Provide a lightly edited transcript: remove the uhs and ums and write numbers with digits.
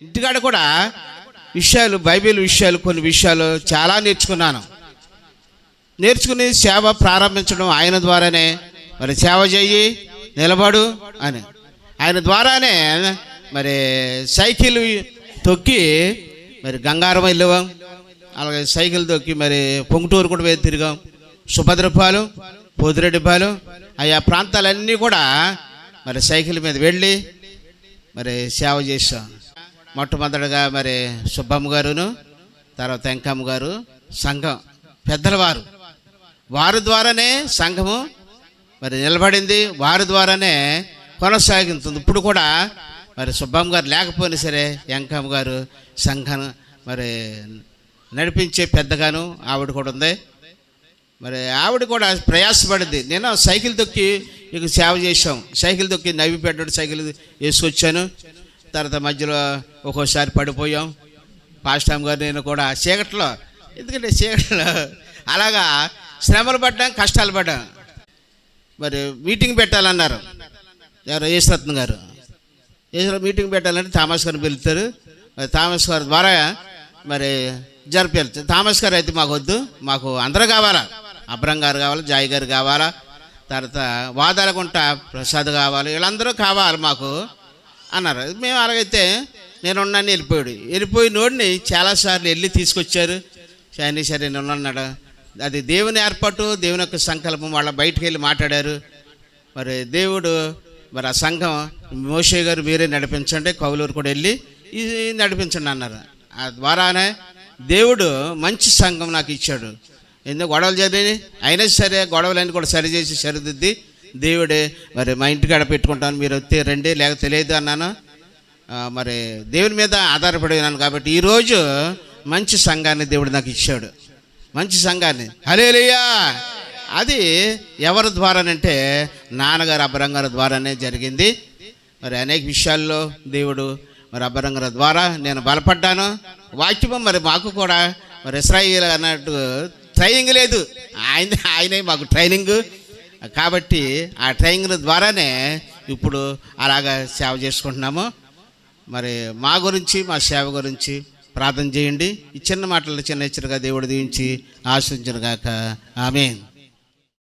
ఇంటికాడ కూడా విషయాలు, బైబిల్ విషయాలు, కొన్ని విషయాలు చాలా నేర్చుకుని సేవ ప్రారంభించడం ఆయన ద్వారానే. మరి సేవ చెయ్యి, నిలబడు అని ఆయన ద్వారానే. మరి సైకిల్ తొక్కి మరి గంగారం వెళ్ళాం, అలాగే సైకిల్ తొక్కి మరి పొంగుటూరు కూడా వేది తిరిగాం, సుభద్రపాలెం, పోతిరెడ్డిపాలెం, ఆయా ప్రాంతాలన్నీ కూడా మరి సైకిల్ మీద వెళ్ళి మరి సేవ చేసాం. మొట్టమొదటిగా మరి సుబ్బమ్మ గారును, తర్వాత వెంకమ్మ గారు సంఘం పెద్దల వారి ద్వారానే సంఘము మరి నిలబడింది, వారి ద్వారానే కొనసాగుతుంది. ఇప్పుడు కూడా మరి సుబ్బమ్మ గారు లేకపోయినా సరే వెంకమ్మ గారు సంఘం మరి నడిపించే పెద్దగాను ఆవిడ కూడా ఉంది. మరి ఆవిడ కూడా ప్రయాసపడింది. నేను సైకిల్ తొక్కి ఇక సేవ చేసాం, సైకిల్ తొక్కి నవ్వి పెట్టాడు, సైకిల్ వేసుకొచ్చాను. తర్వాత మధ్యలో ఒక్కోసారి పడిపోయాం. పాస్టామ్ గారు నేను కూడా చీకట్లో, ఎందుకంటే చీకట్లో అలాగా శ్రమలు పడ్డాం, కష్టాలు పడ్డాం. మరి మీటింగ్ పెట్టాలన్నారు ఎవరు, యేసురత్న గారు. మీటింగ్ పెట్టాలంటే థామస్ గారిని పిలుస్తారు. థామస్ గారి ద్వారా మరి జరిపారు. థామస్ గారు అయితే మాకు వద్దు, మాకు అందరూ కావాలా, అబ్రం గారు కావాలి, జాయ్ గారు కావాలా, తర్వాత వాదాలగుంట ప్రసాద్ కావాలి, వీళ్ళందరూ కావాలి మాకు అన్నారు. మేము అలాగైతే నేను ఉన్నాను, వెళ్ళిపోయి నోడిని చాలాసార్లు వెళ్ళి తీసుకొచ్చారు. సరే నేను ఉన్నాడు. అది దేవుని ఏర్పాటు, దేవుని యొక్క సంకల్పం. వాళ్ళ బయటికి వెళ్ళి మాట్లాడారు. మరి దేవుడు మరి ఆ సంఘం మోషే గారు మీరే నడిపించండి, కౌలూరు కూడా వెళ్ళి నడిపించండి అన్నారు. ఆ ద్వారానే దేవుడు మంచి సంఘం నాకు ఇచ్చాడు. ఎందుకు గొడవలు జరిగినాయి అయినా సరే గొడవలన్నీ కూడా సరిచేసి సరిదిద్ది దేవుడే మరి మా ఇంటికాడ పెట్టుకుంటాను, మీరు వస్తే రండి, లేక తెలియదు అన్నాను. మరి దేవుని మీద ఆధారపడి ఉన్నాను కాబట్టి ఈరోజు మంచి సంఘాన్ని దేవుడు నాకు ఇచ్చాడు, మంచి సంఘాన్ని. హల్లెలూయా. అది ఎవరి ద్వారానంటే నాన్నగారు అబ్బరంగారి ద్వారానే జరిగింది. మరి అనేక విషయాల్లో దేవుడు మరి అబ్బరంగారి ద్వారా నేను బలపడ్డాను. వాక్యము మరి మాకు కూడా మరి ఇశ్రాయేలు అన్నట్టు ట్రైనింగ్ లేదు, ఆయనే మాకు ట్రైనింగ్. కాబట్టి ఆ ట్రైనింగ్ ద్వారానే ఇప్పుడు అలాగా సేవ చేసుకుంటున్నాము. మరి మా గురించి, మా సేవ గురించి ప్రార్థన చేయండి. ఈ చిన్న మాటలు చిన్న హెచ్చరిక దేవుడు దీవించి ఆశీర్వదించును గాక. ఆమేన్.